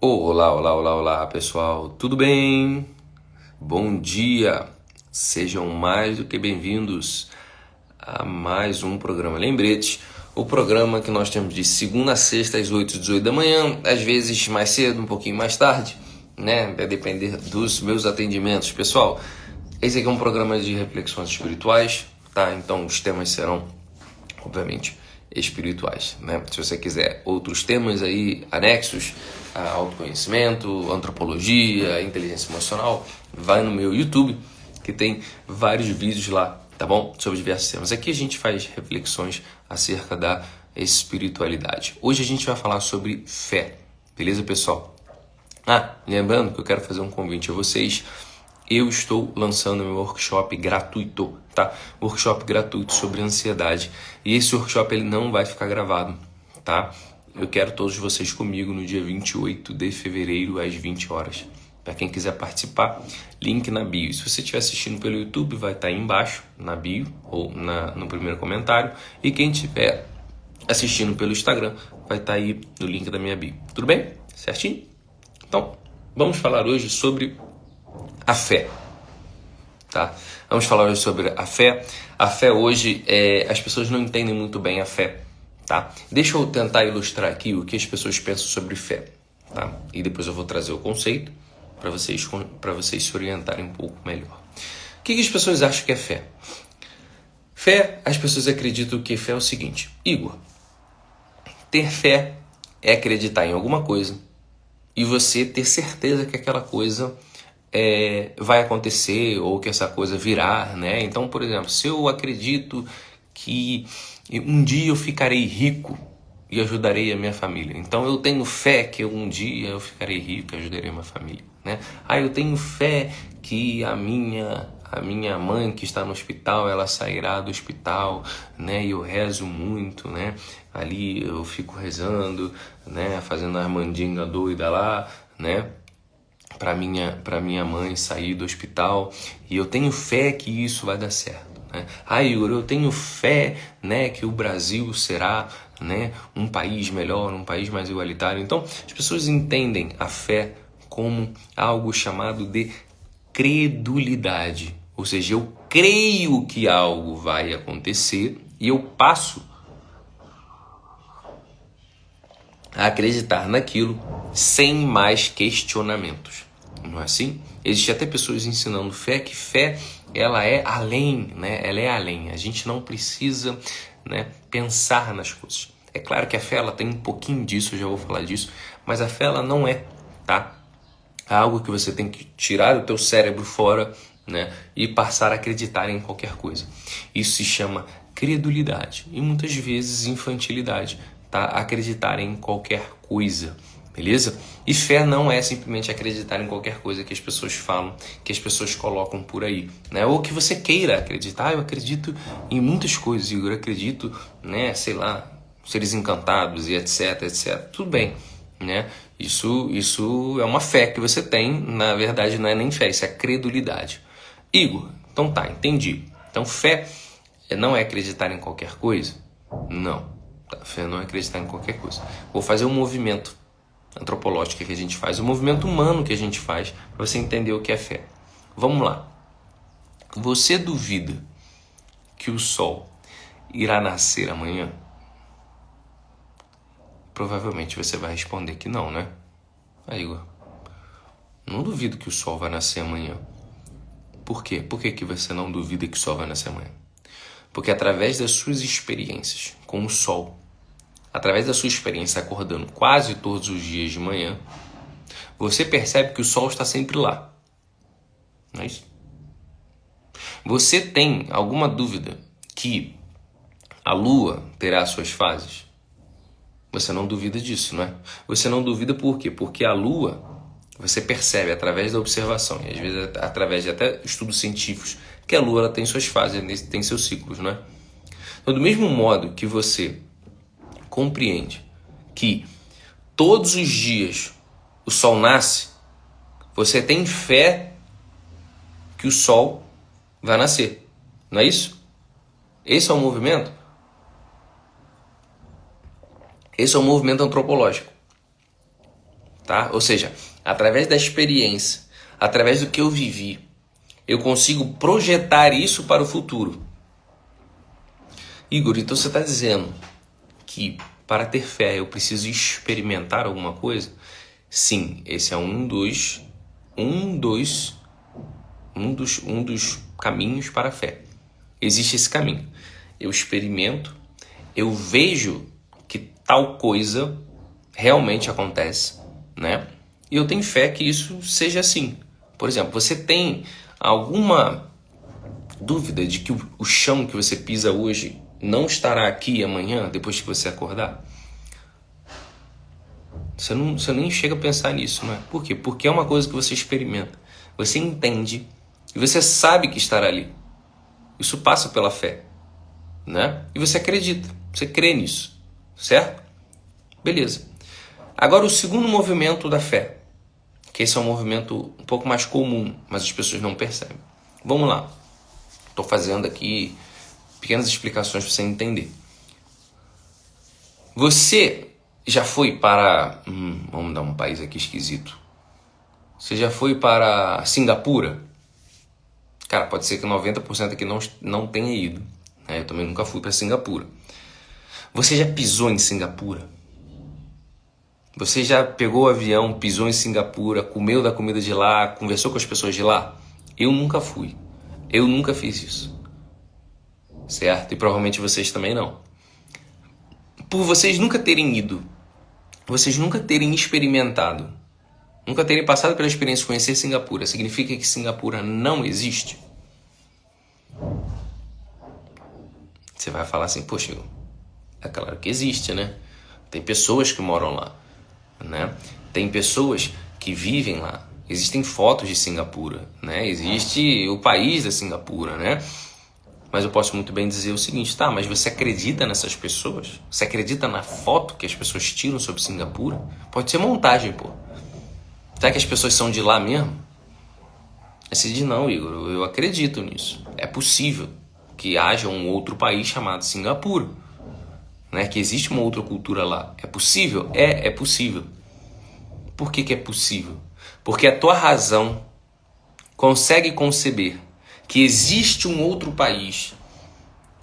Olá, olá, olá, olá, pessoal, tudo bem? Bom dia! Sejam mais do que bem-vindos a mais um programa Lembrete, o programa que nós temos de segunda a sexta às 8 e 18 da manhã, às vezes mais cedo, um pouquinho mais tarde, né? Vai depender dos meus atendimentos. Pessoal, esse aqui é um programa de reflexões espirituais, tá? Então os temas serão, obviamente, espirituais, né? Se você quiser outros temas aí anexos a autoconhecimento, antropologia, inteligência emocional, vai no meu YouTube que tem vários vídeos lá, tá bom? Sobre diversos temas. Aqui a gente faz reflexões acerca da espiritualidade. Hoje a gente vai falar sobre fé, beleza, pessoal? Lembrando que eu quero fazer um convite a vocês. Eu estou lançando meu workshop gratuito, tá? Workshop gratuito sobre ansiedade. E esse workshop ele não vai ficar gravado, tá? Eu quero todos vocês comigo no dia 28 de fevereiro às 20 horas. Para quem quiser participar, link na bio. Se você estiver assistindo pelo YouTube, vai estar aí embaixo, na bio ou no primeiro comentário. E quem estiver assistindo pelo Instagram, vai estar aí no link da minha bio. Tudo bem? Certinho? Então, vamos falar hoje sobre a fé, tá? Vamos falar hoje sobre a fé. A fé hoje, as pessoas não entendem muito bem a fé, tá? Deixa eu tentar ilustrar aqui o que as pessoas pensam sobre fé, tá? E depois eu vou trazer o conceito para vocês se orientarem um pouco melhor. O que as pessoas acham que é fé? Fé, as pessoas acreditam que fé é o seguinte: Igor, ter fé é acreditar em alguma coisa e você ter certeza que aquela coisa vai acontecer ou que essa coisa virá, né? Então, por exemplo, se eu acredito que um dia eu ficarei rico e ajudarei a minha família, então eu tenho fé que um dia eu ficarei rico e ajudarei a minha família, né? Eu tenho fé que a minha mãe que está no hospital, ela sairá do hospital, né? E eu rezo muito, né? Ali eu fico rezando, né? Fazendo a mandinga doida lá, né? Para minha mãe sair do hospital, e eu tenho fé que isso vai dar certo, né? Igor, eu tenho fé, né, que o Brasil será, né, um país melhor, um país mais igualitário. Então, as pessoas entendem a fé como algo chamado de credulidade, ou seja, eu creio que algo vai acontecer e eu passo a acreditar naquilo sem mais questionamentos. Não é assim? Existem até pessoas ensinando fé, que fé ela é além, né? Ela é além. A gente não precisa, né, pensar nas coisas. É claro que a fé ela tem um pouquinho disso, eu já vou falar disso, mas a fé ela não é, tá? Algo que você tem que tirar o teu cérebro fora, né, e passar a acreditar em qualquer coisa. Isso se chama credulidade e muitas vezes infantilidade, tá? Acreditar em qualquer coisa, beleza? E fé não é simplesmente acreditar em qualquer coisa que as pessoas falam, que as pessoas colocam por aí, né? Ou que você queira acreditar. Eu acredito em muitas coisas, Igor, eu acredito, né, sei lá, seres encantados e etc, etc. Tudo bem, né? Isso é uma fé que você tem, na verdade não é nem fé, isso é credulidade. Igor, então tá, entendi. Então fé não é acreditar em qualquer coisa? Não. Fé não é acreditar em qualquer coisa. Vou fazer um movimento antropológico que a gente faz, um movimento humano que a gente faz, para você entender o que é fé. Vamos lá. Você duvida que o sol irá nascer amanhã? Provavelmente você vai responder que não, né? Igor, não duvido que o sol vai nascer amanhã. Por quê? Por que você não duvida que o sol vai nascer amanhã? Porque através das suas experiências com o sol, através da sua experiência acordando quase todos os dias de manhã, você percebe que o sol está sempre lá. Não é isso? Você tem alguma dúvida que a lua terá suas fases? Você não duvida disso, não é? Você não duvida por quê? Porque a lua, você percebe através da observação, e às vezes através de até estudos científicos, que a lua ela tem suas fases, tem seus ciclos, não é? Então, do mesmo modo que você compreende que todos os dias o sol nasce, você tem fé que o sol vai nascer, não é isso? Esse é o movimento? Esse é o movimento antropológico. tá? Ou seja, através da experiência, através do que eu vivi, eu consigo projetar isso para o futuro. Igor, então você está dizendo que para ter fé eu preciso experimentar alguma coisa? Sim, esse é um dos caminhos para a fé. Existe esse caminho. Eu experimento, eu vejo que tal coisa realmente acontece, né? E eu tenho fé que isso seja assim. Por exemplo, você tem alguma dúvida de que o chão que você pisa hoje não estará aqui amanhã, depois que você acordar? Você nem chega a pensar nisso, não é? Por quê? Porque é uma coisa que você experimenta. Você entende e você sabe que estará ali. Isso passa pela fé, né? E você acredita, você crê nisso, certo? Beleza. Agora o segundo movimento da fé, que esse é um movimento um pouco mais comum, mas as pessoas não percebem. Vamos lá. Estou fazendo aqui pequenas explicações para você entender. Você já foi para... vamos dar um país aqui esquisito. Você já foi para Singapura? Cara, pode ser que 90% aqui não tenha ido. Né? Eu também nunca fui para Singapura. Você já pisou em Singapura? Você já pegou o avião, pisou em Singapura, comeu da comida de lá, conversou com as pessoas de lá? Eu nunca fui. Eu nunca fiz isso. Certo? E provavelmente vocês também não. Por vocês nunca terem ido, vocês nunca terem experimentado, nunca terem passado pela experiência de conhecer Singapura, significa que Singapura não existe? Você vai falar assim, poxa, é claro que existe, né? Tem pessoas que moram lá, né? Tem pessoas que vivem lá. Existem fotos de Singapura, né? Existe o país da Singapura, né? Mas eu posso muito bem dizer o seguinte, tá, mas você acredita nessas pessoas? Você acredita na foto que as pessoas tiram sobre Singapura? Pode ser montagem, pô. Será que as pessoas são de lá mesmo? Aí você diz, não, Igor, eu acredito nisso. É possível que haja um outro país chamado Singapura, né? Que existe uma outra cultura lá. É possível? É possível. Por que é possível? Porque a tua razão consegue conceber que existe um outro país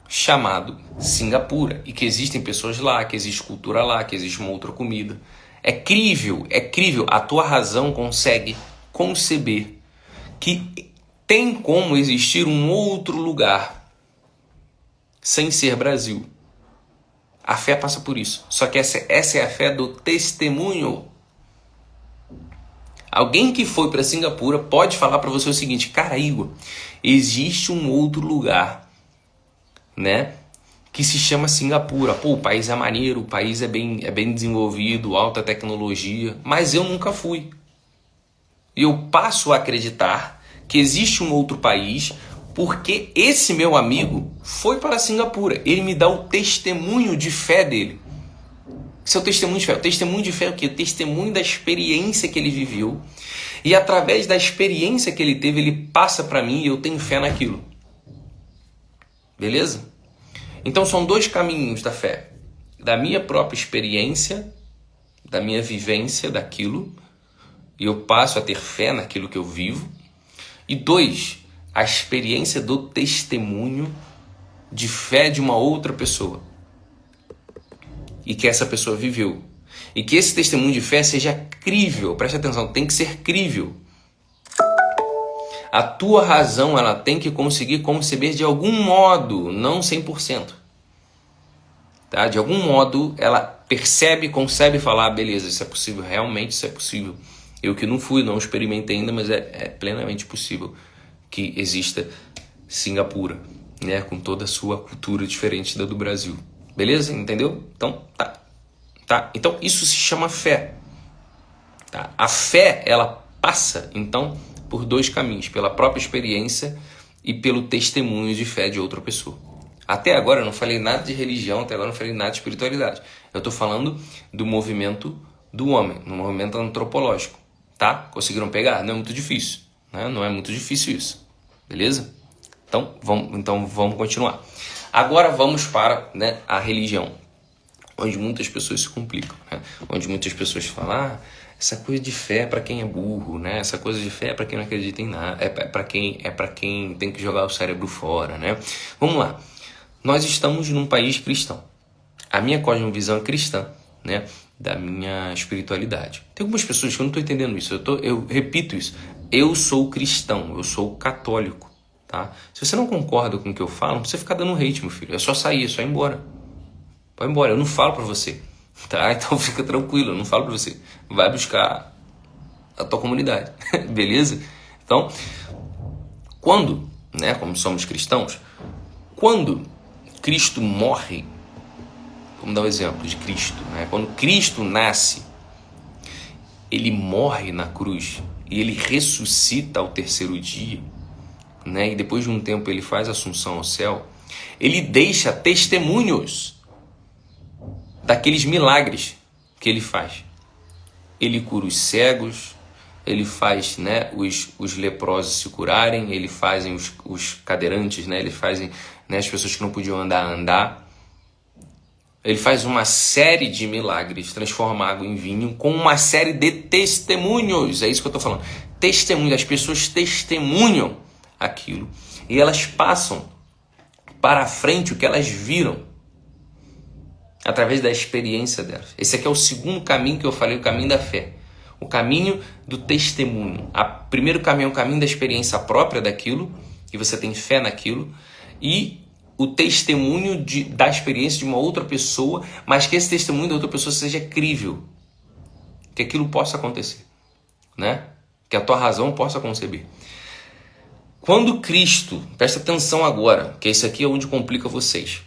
chamado Singapura e que existem pessoas lá, que existe cultura lá, que existe uma outra comida. É crível. A tua razão consegue conceber que tem como existir um outro lugar sem ser Brasil. A fé passa por isso. Só que essa é a fé do testemunho. Alguém que foi para Singapura pode falar para você o seguinte, cara, Igor, existe um outro lugar, né, que se chama Singapura. Pô, o país é maneiro, o país é bem desenvolvido, alta tecnologia, mas eu nunca fui. E eu passo a acreditar que existe um outro país porque esse meu amigo foi para Singapura. Ele me dá o testemunho de fé dele. Seu testemunho de fé. O testemunho de fé é o quê? O testemunho da experiência que ele viveu. E através da experiência que ele teve, ele passa para mim e eu tenho fé naquilo. Beleza? Então são dois caminhos da fé. Da minha própria experiência, da minha vivência daquilo, e eu passo a ter fé naquilo que eu vivo. E dois, a experiência do testemunho de fé de uma outra pessoa. E que essa pessoa viveu. E que esse testemunho de fé seja crível. Preste atenção, tem que ser crível. A tua razão, ela tem que conseguir conceber de algum modo, não 100%. Tá? De algum modo, ela percebe, concebe falar, beleza, isso é possível, realmente isso é possível. Eu que não fui, não experimentei ainda, mas é plenamente possível que exista Singapura, né? Com toda a sua cultura diferente da do Brasil. Beleza? Entendeu? Então, tá. Então, isso se chama fé. Tá? A fé, ela passa, então, por dois caminhos. Pela própria experiência e pelo testemunho de fé de outra pessoa. Até agora eu não falei nada de religião, até agora eu não falei nada de espiritualidade. Eu estou falando do movimento do homem, no movimento antropológico. Tá? Conseguiram pegar? Não é muito difícil. Né? Não é muito difícil isso. Beleza? Então vamos continuar. Agora vamos para, né, a religião, onde muitas pessoas se complicam, né? Onde muitas pessoas falam, Essa coisa de fé é para quem é burro, né? Essa coisa de fé é para quem não acredita em nada, é para quem tem que jogar o cérebro fora, né? Vamos lá. Nós estamos num país cristão. A minha cosmovisão é cristã, né? Da minha espiritualidade. Tem algumas pessoas que eu não estou entendendo isso. Eu repito isso. Eu sou cristão, eu sou católico, tá? Se você não concorda com o que eu falo, não precisa ficar dando hate, meu filho. É só sair, é só ir embora. Pode ir embora, eu não falo pra você, tá? Então fica tranquilo, eu não falo pra você. Vai buscar a tua comunidade, beleza? Então, quando, né, como somos cristãos, quando Cristo morre, vamos dar um exemplo de Cristo, né? Quando Cristo nasce, ele morre na cruz e ele ressuscita ao terceiro dia, né? E depois de um tempo ele faz a assunção ao céu. Ele deixa testemunhos daqueles milagres que ele faz. Ele cura os cegos, ele faz, né, os leprosos se curarem, ele fazem os cadeirantes, né, ele fazem, né, as pessoas que não podiam andar. Ele faz uma série de milagres, transforma água em vinho, com uma série de testemunhos. É isso que eu estou falando. Testemunhos, as pessoas testemunham aquilo e elas passam para frente o que elas viram através da experiência delas. Esse aqui é o segundo caminho que eu falei, o caminho da fé. O caminho do testemunho. O primeiro caminho é o caminho da experiência própria daquilo, e você tem fé naquilo, e o testemunho da experiência de uma outra pessoa, mas que esse testemunho da outra pessoa seja crível, que aquilo possa acontecer, né? Que a tua razão possa conceber. Quando Cristo, presta atenção agora, que isso aqui é onde complica vocês,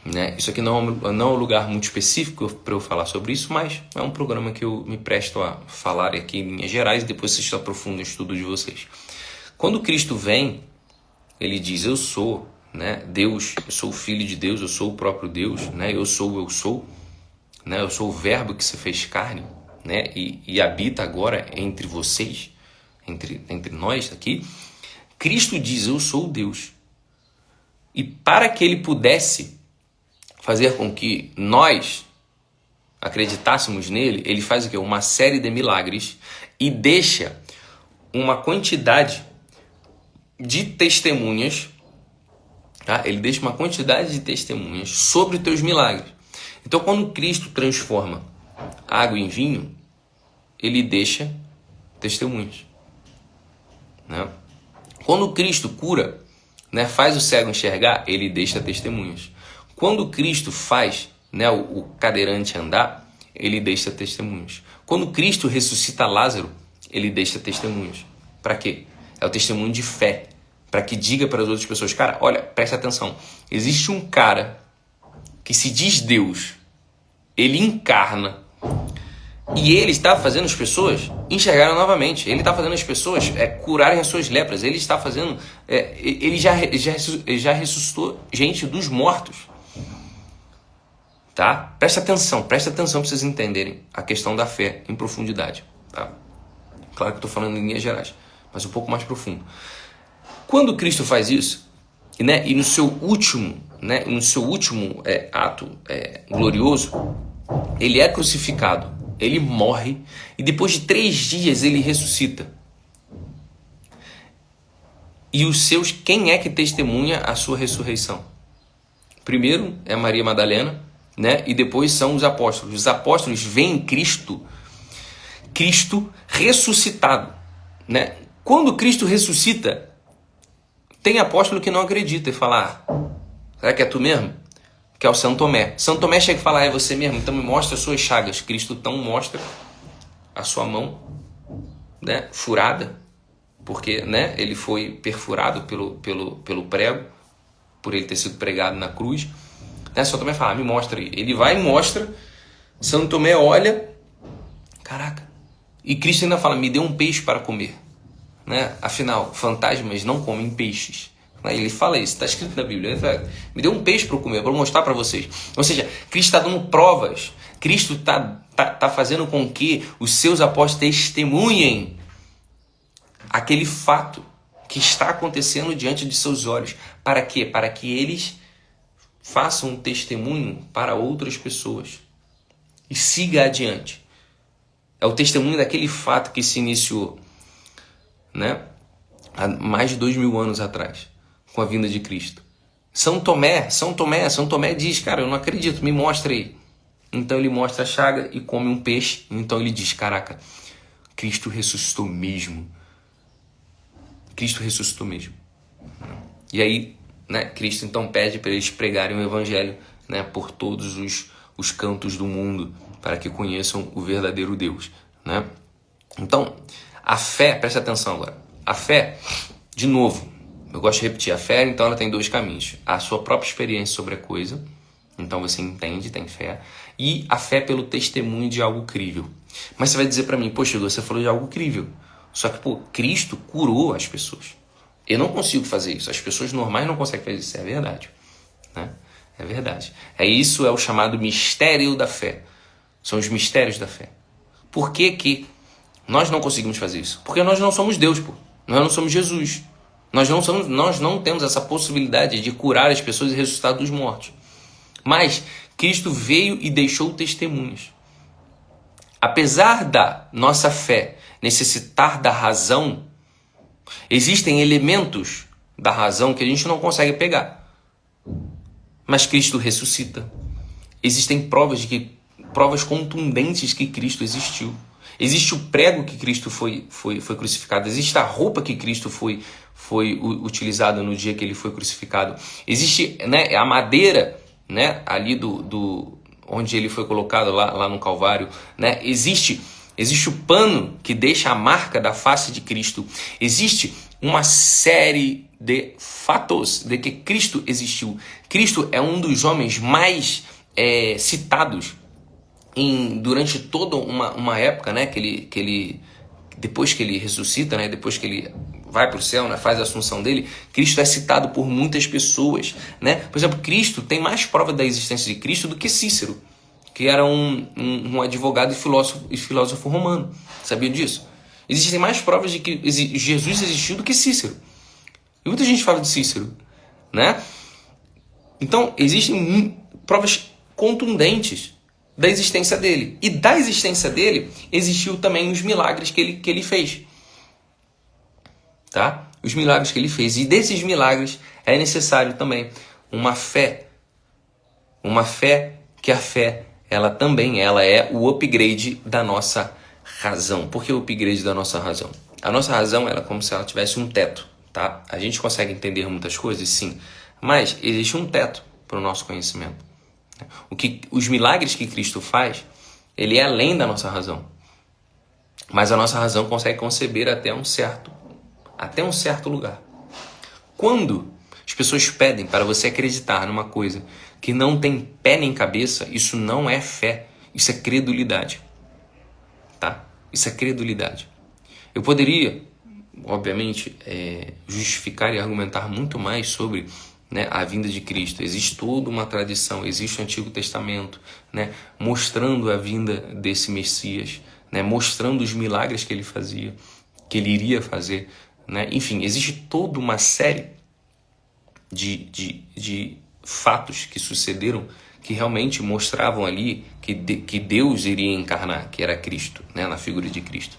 né? Isso aqui não é um lugar muito específico para eu falar sobre isso, mas é um programa que eu me presto a falar aqui em linhas gerais e depois vocês aprofundam o estudo de vocês. Quando Cristo vem, ele diz: eu sou, né, Deus, eu sou o Filho de Deus, eu sou o próprio Deus, né, eu sou, né, eu sou o Verbo que se fez carne, né, e habita agora entre vocês, entre nós aqui. Cristo diz: eu sou Deus. E para que ele pudesse fazer com que nós acreditássemos nele, ele faz o quê? Uma série de milagres e deixa uma quantidade de testemunhas, tá? Ele deixa uma quantidade de testemunhas sobre os teus milagres. Então, quando Cristo transforma água em vinho, ele deixa testemunhas, né? Quando Cristo cura, né, faz o cego enxergar, ele deixa testemunhas. Quando Cristo faz, né, o cadeirante andar, ele deixa testemunhos. Quando Cristo ressuscita Lázaro, ele deixa testemunhos. Para quê? É o testemunho de fé. Para que diga para as outras pessoas: cara, olha, presta atenção. Existe um cara que se diz Deus, ele encarna, e ele está fazendo as pessoas enxergarem novamente. Ele está fazendo as pessoas curarem as suas lepras. Ele está fazendo... ele já ressuscitou gente dos mortos. Tá? Presta atenção para vocês entenderem a questão da fé em profundidade. Tá? Claro que eu estou falando em linhas gerais, mas um pouco mais profundo. Quando Cristo faz isso, né, e no seu último ato glorioso, ele é crucificado, ele morre, e depois de 3 dias ele ressuscita. E os seus, quem é que testemunha a sua ressurreição? Primeiro é Maria Madalena, né? E depois são os apóstolos. Os apóstolos veem Cristo ressuscitado, né? Quando Cristo ressuscita, tem apóstolo que não acredita e fala: será que é tu mesmo? Que é o São Tomé. São Tomé chega e fala: é você mesmo? Então me mostra as suas chagas. Cristo então mostra a sua mão, né, furada, porque, né, ele foi perfurado pelo prego, por ele ter sido pregado na cruz. Né? São Tomé fala: me mostra aí. Ele vai e mostra. São Tomé olha, caraca. E Cristo ainda fala: me dê um peixe para comer. Né? Afinal, fantasmas não comem peixes. Ele fala isso, está escrito na Bíblia. Ele fala: me dê um peixe para eu comer, para eu mostrar para vocês. Ou seja, Cristo está dando provas. Cristo está fazendo com que os seus apóstolos testemunhem aquele fato que está acontecendo diante de seus olhos. Para quê? Para que eles façam um testemunho para outras pessoas e siga adiante. É o testemunho daquele fato que se iniciou, né, há mais de 2000 anos atrás, com a vinda de Cristo. São Tomé diz, cara, eu não acredito, me mostra aí. Então ele mostra a chaga e come um peixe. Então ele diz, caraca, Cristo ressuscitou mesmo. Cristo ressuscitou mesmo. E aí, né, Cristo então pede para eles pregarem o evangelho, né, por todos os cantos do mundo, para que conheçam o verdadeiro Deus, né? Então, a fé, presta atenção agora, a fé, de novo, eu gosto de repetir, a fé, então, ela tem dois caminhos. A sua própria experiência sobre a coisa, então você entende, tem fé, e a fé pelo testemunho de algo crível. Mas você vai dizer para mim, poxa, você falou de algo crível, só que, Cristo curou as pessoas. Eu não consigo fazer isso, as pessoas normais não conseguem fazer isso, é verdade, né? É verdade. Isso é o chamado mistério da fé. São os mistérios da fé. Por que nós não conseguimos fazer isso? Porque nós não somos Deus, nós não somos Jesus. Nós não temos essa possibilidade de curar as pessoas e ressuscitar dos mortos. Mas Cristo veio e deixou testemunhos. Apesar da nossa fé necessitar da razão, existem elementos da razão que a gente não consegue pegar. Mas Cristo ressuscita. Existem provas contundentes que Cristo existiu. Existe o prego que Cristo foi crucificado. Existe a roupa que Cristo foi utilizada no dia que ele foi crucificado. Existe, né, a madeira, né, ali onde ele foi colocado lá no Calvário, né? Existe o pano que deixa a marca da face de Cristo. Existe uma série de fatos de que Cristo existiu. Cristo é um dos homens mais citados durante toda uma época, né, que ele depois que ele ressuscita, né, depois que ele vai para o céu, né, faz a assunção dele, Cristo é citado por muitas pessoas, né? Por exemplo, Cristo tem mais prova da existência de Cristo do que Cícero, que era um advogado e filósofo romano. Sabia disso? Existem mais provas de que Jesus existiu do que Cícero. E muita gente fala de Cícero, né? Então, existem provas contundentes da existência dele. E da existência dele, existiu também os milagres que ele fez. Tá? Os milagres que ele fez. E desses milagres é necessário também uma fé. Uma fé que a fé, ela é o upgrade da nossa razão. Por que o upgrade da nossa razão? A nossa razão ela é como se ela tivesse um teto. Tá? A gente consegue entender muitas coisas, sim. Mas existe um teto para o nosso conhecimento. Os milagres que Cristo faz, ele é além da nossa razão. Mas a nossa razão consegue conceber até um certo lugar. Quando as pessoas pedem para você acreditar numa coisa que não tem pé nem cabeça, isso não é fé, isso é credulidade. Tá? Isso é credulidade. Eu poderia, obviamente, justificar e argumentar muito mais sobre, né, a vinda de Cristo. Existe toda uma tradição, existe o Antigo Testamento, né, mostrando a vinda desse Messias, né, mostrando os milagres que ele fazia, que ele iria fazer, né? Enfim, existe toda uma série de fatos que sucederam que realmente mostravam ali que Deus iria encarnar, que era Cristo, né, na figura de Cristo.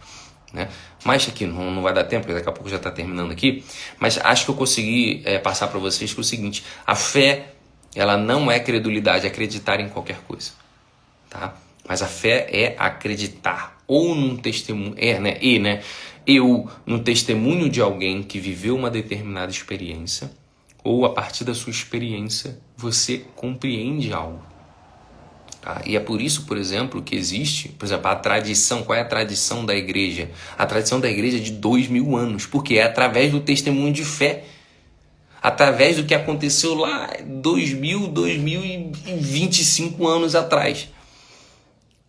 Né? Mas aqui não vai dar tempo, porque daqui a pouco já está terminando aqui, mas acho que eu consegui passar para vocês que é o seguinte: a fé, ela não é credulidade, é acreditar em qualquer coisa, tá? Mas a fé é acreditar ou num testemunho, no testemunho de alguém que viveu uma determinada experiência, ou a partir da sua experiência você compreende algo. Tá? E é por isso, por exemplo, que existe, por exemplo, a tradição. Qual é a tradição da igreja? A tradição da igreja é de 2000 anos, porque é através do testemunho de fé, através do que aconteceu lá 2025 anos atrás,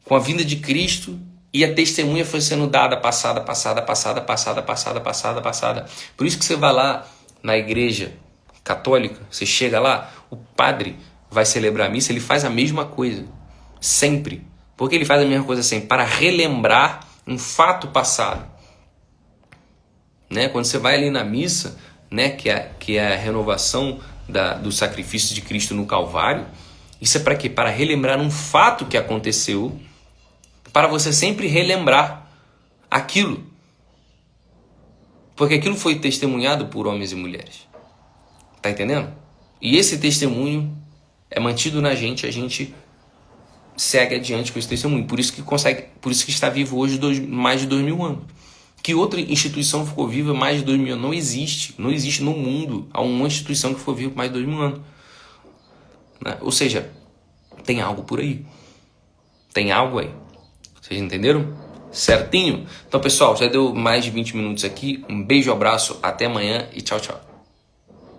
com a vinda de Cristo, e a testemunha foi sendo dada, passada. Por isso que você vai lá na igreja católica, você chega lá, o padre vai celebrar a missa, ele faz a mesma coisa. Sempre. Por que ele faz a mesma coisa sempre? Para relembrar um fato passado. Né? Quando você vai ali na missa, né, que é a renovação do sacrifício de Cristo no Calvário, isso é para quê? Para relembrar um fato que aconteceu para você sempre relembrar aquilo. Porque aquilo foi testemunhado por homens e mulheres. Tá entendendo? E esse testemunho é mantido na gente, a gente segue adiante com esse testemunho. Por isso que está vivo hoje mais de 2000 anos. Que outra instituição ficou viva mais de 2000 anos? Não existe. Não existe no mundo uma instituição que ficou viva mais de 2000 anos. Né? Ou seja, tem algo por aí. Tem algo aí. Vocês entenderam? Certinho? Então, pessoal, já deu mais de 20 minutos aqui. Um beijo, abraço, até amanhã e tchau, tchau.